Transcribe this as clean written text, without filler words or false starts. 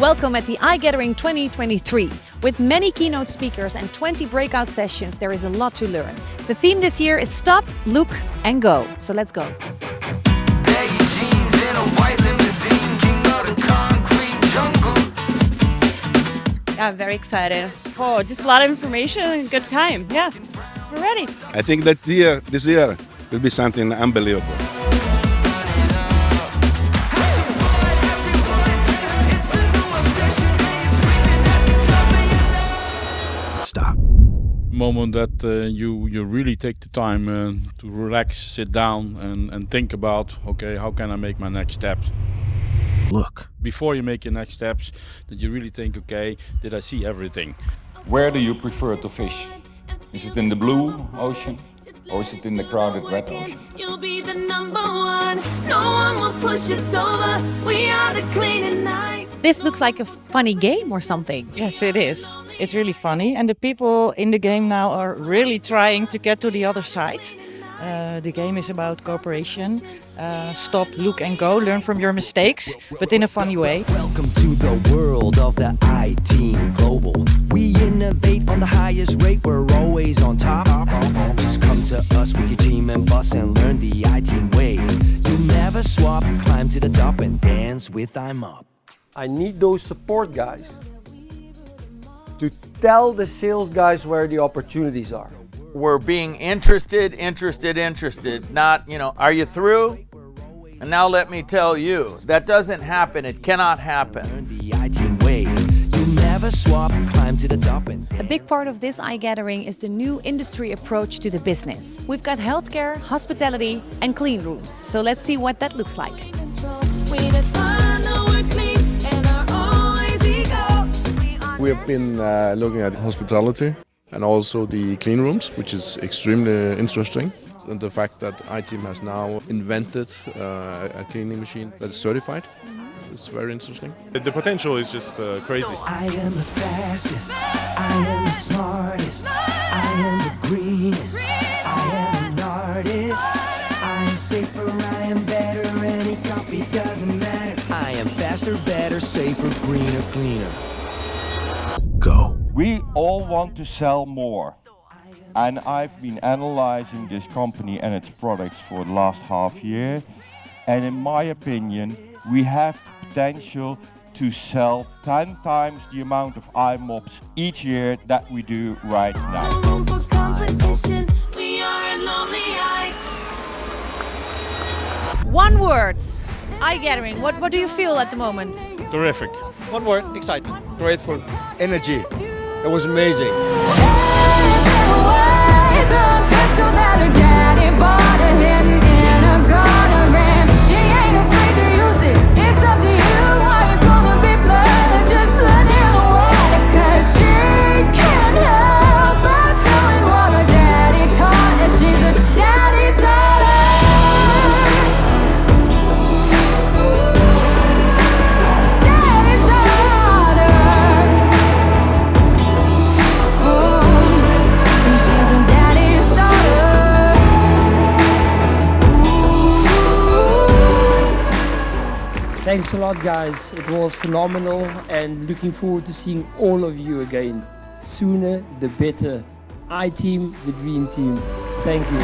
Welcome at the iGathering 2023. With many keynote speakers and 20 breakout sessions, there is a lot to learn. The theme this year is Stop, Look and Go. So let's go. Baggy jeans in a white limousine, king of the concrete jungle. I'm very excited. Oh, just a lot of information and good time. Yeah, we're ready. I think that this year will be something unbelievable. Stop. Moment that you really take the time to relax, sit down and think about, okay, how can I make my next steps? Look. Before you make your next steps, that you really think, okay, did I see everything? Where do you prefer to fish? Is it in the blue ocean or is it in the crowded red ocean? You'll be the number one. No one will push us over. We are the cleaning nights. This looks like a funny game or something. Yes, it is. It's really funny. And the people in the game now are really trying to get to the other side. The game is about cooperation. Stop, look and go. Learn from your mistakes, but in a funny way. Welcome to the world of the I-Team Global. We innovate on the highest rate. We're always on top. Just come to us with your team and bus and learn the I-Team way. You never swap. Climb to the top and dance with I'm Up. I need those support guys to tell the sales guys where the opportunities are. We're being interested, not, are you through? And now let me tell you, that doesn't happen, it cannot happen. Learn the I-Team way. You never swap. Climb to the top and A big part of this iGathering is the new industry approach to the business. We've got healthcare, hospitality and clean rooms. So let's see what that looks like. We define the word clean and are always ego. We have been looking at hospitality and also the clean rooms, which is extremely interesting. And the fact that I-Team has now invented a cleaning machine that is certified is very interesting. The potential is just crazy. I am the fastest, I am the smartest, I am the greenest, I am an artist, I am safer, I am better, any copy doesn't matter. I am faster, better, safer, greener, cleaner. Go. We all want to sell more. And I've been analyzing this company and its products for the last half year. And in my opinion, we have the potential to sell 10 times the amount of iMops each year that we do right now. No room for competition. We are at Lonely Heights. One word, iGathering. What do you feel at the moment? Terrific. One word, excitement. Grateful. Energy. It was amazing. Thanks a lot, guys. It was phenomenal and looking forward to seeing all of you again. Sooner the better. I-Team, the dream team. Thank you.